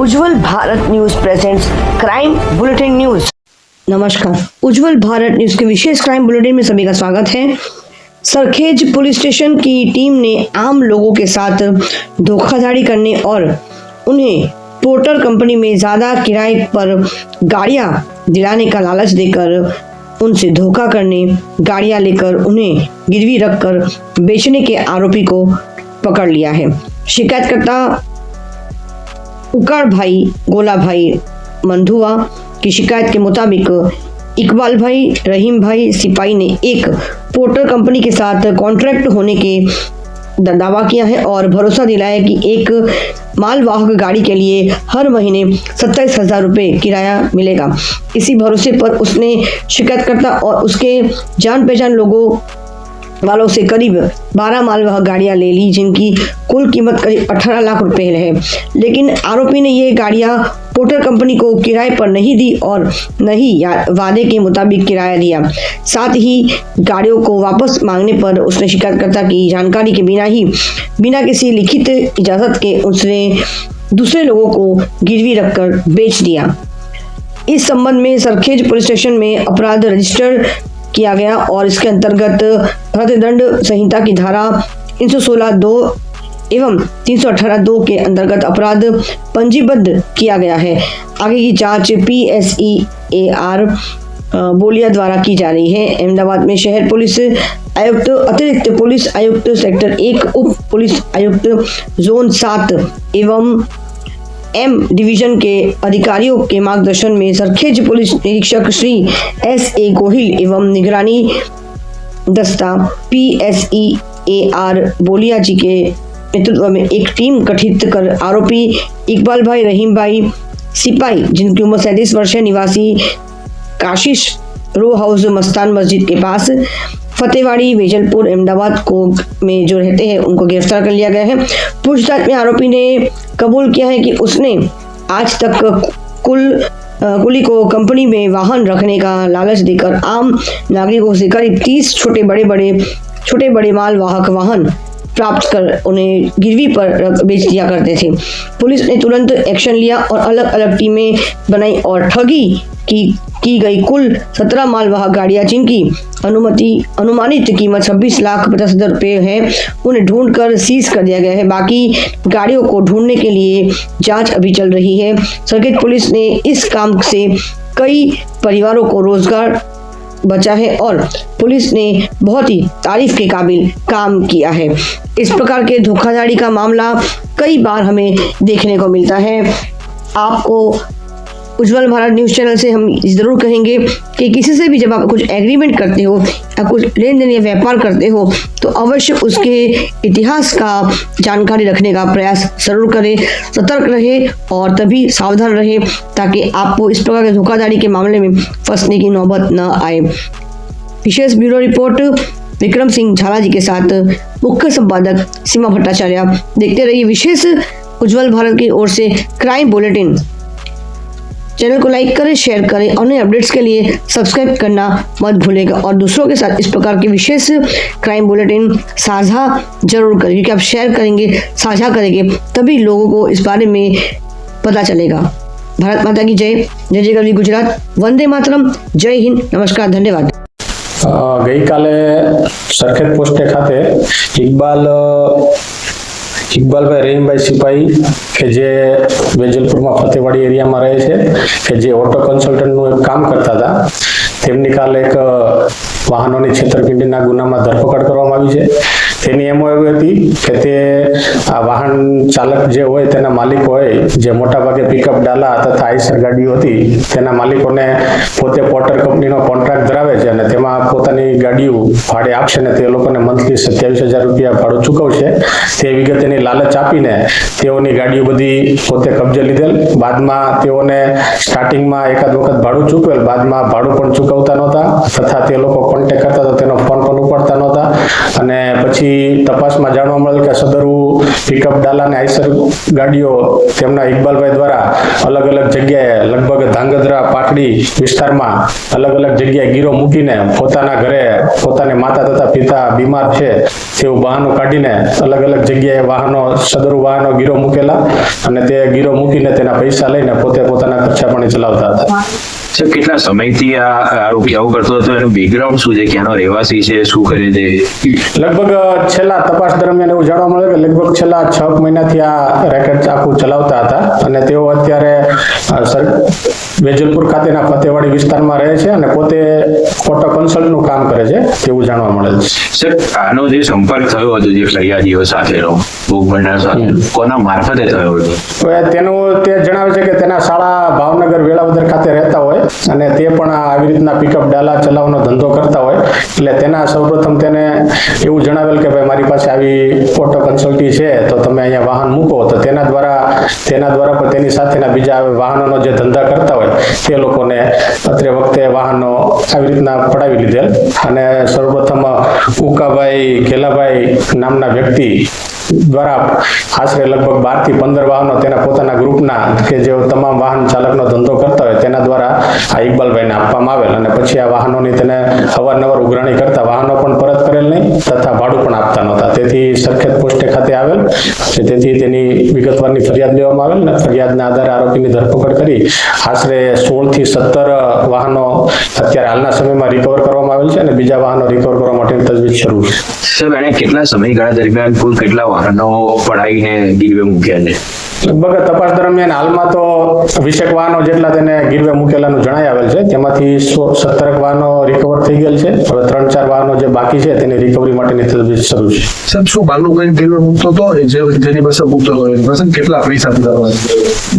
उज्जवल Bharat news presents crime bulletin news. नमस्कार, Ujjwal Bharat news के विशेष crime bulletin में सभी का स्वागत है। सरखेज पुलिस स्टेशन की टीम ने आम लोगों के साथ धोखाधड़ी करने और उन्हें पोर्टर कंपनी में ज्यादा किराए पर गाड़ियां दिलाने का लालच देकर उनसे धोखा करने, गाड़ियां लेकर उन्हें गिरवी रखकर बेचने के आरोपी को पकड़ लिया है। शिकायतकर्ता उकार भाई गोला भाई मंधुआ की शिकायत के मुताबिक इकबाल भाई रहीम भाई सिपाही ने एक पोर्टर कंपनी के साथ कॉन्ट्रैक्ट होने के दावा किया है और भरोसा दिलाया कि एक मालवाहक गाड़ी के लिए हर महीने 27,000 रुपये किराया मिलेगा। इसी भरोसे पर उसने शिकायतकर्ता और उसके जान पहचान लोगों वालों से करीब 12 मालवाहक गाड़ियां ले ली, जिनकी कुल कीमत करीब 18 लाख रुपए है। लेकिन आरोपी ने ये गाड़ियां पोर्टर कंपनी को किराए पर नहीं दी और न ही वादे के मुताबिक किराया दिया। साथ ही गाड़ियों को वापस मांगने पर उसने शिकायतकर्ता की जानकारी के बिना किसी लिखित इजाजत के उसने दूसरे लोगों को गिरवी रखकर बेच दिया। इस संबंध में सरखेज पुलिस स्टेशन में अपराध रजिस्टर किया गया और इसके अंतर्गत दंड संहिता की धारा 316(2) एवं 318(2) के अंतर्गत अपराध पंजीबद्ध किया गया है। आगे की जांच PSEAR बोलिया द्वारा की जा रही है। अहमदाबाद में शहर पुलिस आयुक्त, अतिरिक्त पुलिस आयुक्त सेक्टर 1, उप पुलिस आयुक्त जोन 7 एवं M डिवीजन के अधिकारियों के मार्गदर्शन में सरखेज पुलिस निरीक्षक श्री SA गोहिल एवं निगरानी दस्ता PSEAR बोलिया जी के नेतृत्व में एक टीम गठित कर आरोपी इकबाल भाई रहीम भाई सिपाही, जिनकी उम्र 37 वर्ष है, निवासी काशिश रो हाउस मस्तान मस्जिद के पास फतेहवाड़ी वेजलपुर अहमदाबाद को में जो रहते हैं, उनको गिरफ्तार कर लिया गया है। पूछताछ में आरोपी ने कबूल किया है कि उसने आज तक कुली को कंपनी में वाहन रखने का लालच देकर आम नागरिकों से करीब 30 छोटे बड़े मालवाहक वाहन प्राप्त कर उन्हें गिरवी पर बेच दिया करते थे। पुलिस ने तुरंत एक्शन लिया और अलग अलग टीमें बनाई और ठगी की गई कुल 17 मालवाहक गाड़ियां, जिनकी अनुमानित कीमत 26,50,000 रुपये है, उन्हें ढूंढकर सीज कर दिया गया है। बाकी गाड़ियों को ढूंढने के लिए जांच अभी चल रही है। सरखेज पुलिस ने इस काम से कई परिवारों को रोजगार बचा है और पुलिस ने बहुत ही तारीफ के काबिल काम किया है। इस प्रकार के धोखाधड़ी का मामला कई बार हमें देखने को मिलता है। आपको उज्जवल भारत न्यूज चैनल से हम जरूर कहेंगे कि किसी से भी जब आप कुछ एग्रीमेंट करते हो या कुछ लेन देन या व्यापार करते हो तो अवश्य उसके इतिहास का जानकारी रखने का प्रयास जरूर करें, सतर्क रहे और तभी सावधान रहे, ताकि आपको इस प्रकार के धोखाधड़ी के मामले में फंसने की नौबत न आए। विशेष ब्यूरो रिपोर्ट विक्रम सिंह झाला जी के साथ मुख्य संपादक सीमा भट्टाचार्य। देखते रहिए विशेष उज्जवल भारत की ओर से क्राइम बुलेटिन। चैनल को लाइक करें, शेयर करें और नए अपडेट्स के लिए सब्सक्राइब करना मत भूलेगा और दूसरों के साथ इस प्रकार के विशेष क्राइम बुलेटिन साझा जरूर करें, क्योंकि आप शेयर करेंगे, साझा करेंगे तभी लोगों को इस बारे में पता चलेगा। भारत माता की जय, जय जय गरवी गुजरात, वंदे मातरम, जय हिंद, नमस्कार, धन्यवाद। गई काले सरखेज पोस्ट खाते इकबालभाई रहीमभाई सिपाही के जे वेजलपुर में फतेहवाड़ी एरिया में रहे छे के जे ऑटो कन्सल्टન્ટ નું એક કામ કરતા હતા, તેમની કાલે એક વાહનોની છેતરપિંડીના ગુનામાં ધરપકડ કરવામાં આવી છે। તેની એમો એવી હતી કે તે આ વાહન ચાલક જે હોય તેના માલિક હોય, જે મોટા ભાગે પિકઅપ ડાલા તથા આઈસર ગાડીઓ હતી, તેના માલિકોને પોતે પોર્ટર કંપનીનો કોન્ટ્રાક્ટ ધરાવે છે અને તેમાં પોતાની ગાડીઓ ભાડે આપશે ને તે લોકોને મંથલી 27,000 રૂપિયા ભાડું ચૂકવશે। તે વિગતની લાલચ આપીને તેઓની ગાડીઓ બધી પોતે કબજે લીધેલ। બાદમાં તેઓને સ્ટાર્ટિંગમાં એકાદ વખત ભાડું ચૂકવેલ, બાદમાં ભાડું પણ ચૂકવતા નહોતા તથા તે લોકો કોન્ટેક્ટ કરતા તો તેનો ફોન પણ ઉપાડતા નહોતા અને પછી તપાસમાં જાણવા મળેલ કે સદરુ પિકઅપ ડાલા અને આઈસર ગાડીઓ તેમના ઇકબાલભાઈ દ્વારા અલગ અલગ જગ્યાએ લગભગ ધાંગધ્રા પાટડી વિસ્તારમાં અલગ અલગ જગ્યાએ ગીરો મૂકીને પોતાના ઘરે પોતાની માતા તથા પિતા બીમાર છે તેવું વાહનો કાઢીને અલગ અલગ જગ્યાએ વાહનો સદરુ વાહનો ગીરો મૂકેલા અને તે ગીરો મૂકીને તેના પૈસા લઈને પોતે પોતાના ખર્ચા પાણી ચલાવતા હતા. સર, કેટલા સમયથી આ આરોપી આવું કરતો હતો? એનું બેકગ્રાઉન્ડ શું છે? ક્યાંનો રહેવાસી છે? શું કરે છે? લગભગ છેલ્લા તપાસ દરમિયાન એવું જાણવા મળ્યું કે લગભગ છેલ્લા 6 મહિનાથી આ રેકેટ આખું ચલાવતા હતા અને તેઓ અત્યારે વેજલપુર ખાતેના ફતેવાડી વિસ્તારમાં રહે છે અને પોતે ઓટો કન્સલ્ટનું કામ કરે છે તેવું જાણવા મળેલ છે. સર, આનો જે સંપર્ક થયો હતો જે ફરિયાદીઓ સાથેનો ભોગ બનનાર સાથે, કોના મારફતે થયો હતો? હવે તેનું તે જણાવે છે કે તેના શાળા ભાવનગર વેળાવદર ખાતે રહેતા હોય અને તે પણ આવી રીતના પિકઅપ ડાલા ચલાવવાનો ધંધો કરતા હોય એટલે તેના સૌપ્રથમ તેને એવું જણાવેલ કે ભાઈ મારી પાસે આવી ઓટો કન્સલ્ટી છે તો તમે અહીંયા વાહન મૂકો, તો તેના દ્વારા પણ તેની સાથેના બીજા વાહનોનો જે ધંધા કરતા હોય તે લોકોને અત્રે વખતે વાહનો આવી રીતના પડાવી લીધેલ અને સૌપ્રથમ ઉકાભાઈ ઘેલાભાઈ નામના વ્યક્તિ દ્વારા આશરે લગભગ 12 થી 15 વાહનો તેના પોતાના ગ્રુપના કે જે તમામ વાહન ચાલકનો ધંધો કરતા હોય તેના દ્વારા આ ઇકબાલભાઈને આપવામાં આવેલ અને પછી આ વાહનોની તેને અવારનવાર ઉઘરાણી કરતા વાહનો પણ પરત કરેલ નહીં તથા ભાડું પણ આપતા નહોતા. તેથી સરખેજ પોસ્ટે ખાતે આવેલ, તેથી તેની વિગતવારની ફરિયાદ લેવામાં આવેલ અને ફરિયાદના આધારે આરોપીની ધરપકડ કરી આશરે 16 થી 17 વાહનો અત્યારે હાલના સમયમાં રિકવર કરવામાં આવેલ છે અને બીજા વાહનો રિકવર કરવા માટેની તજવીજ શરૂ છે. સર, એને કેટલા સમયગાળા દરમિયાન કુલ કેટલા વાહનો પડાવીને ગીરવે મૂક્યા છે? લગભગ તપાસ દરમિયાન હાલમાં તો 20 વાહનો જેટલા તેને ગીરવે મૂકેલાનું જણાઈ આવેલ છે. તેમાંથી 17 વાહનો રિકવર થઈ ગયેલ છે. હવે 3-4 વાહનો જે બાકી છે તેની રિકવરી માટેની તજવીજ શરૂ છે. સાહેબ, શું બાનું કઈ ગીરવે મૂકતો હતો? જેની પાસે મૂકતો હતો એની પાસે કેટલા પૈસા દીધા?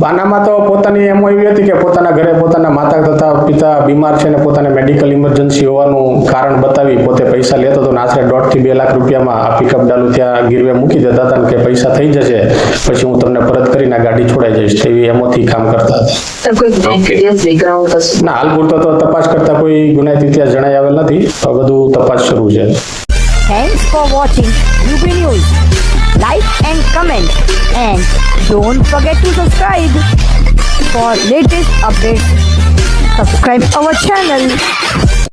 બાનામાં તો પોતાની એમ એવી હતી કે પોતાના ઘરે પોતાના માતા તથા પિતા બીમાર છે અને પોતાને મેડિકલ ઇમરજન્સી હોવાનું કારણ બતાવી પોતે પૈસા લેતો હતો. આશરે 1.5 થી 2 લાખ રૂપિયામાં આ પિકઅપ ડાલું ત્યાં ગીરવે મૂકી દેતા હતા કે પૈસા થઈ જશે પછી હું તમને પરત કરીને ગાડી છોડાઈ જઈશ તેવી એમોથી કામ કરતા હતા. ના, હાલ પૂરતો તો તપાસ કરતા કોઈ ગુનાહિત ઇતિહાસ જણાઈ આવેલ નથી. બધું તપાસ શરૂ છે. Thanks for watching UB News. Like and comment and don't forget to subscribe for latest updates. Subscribe our channel.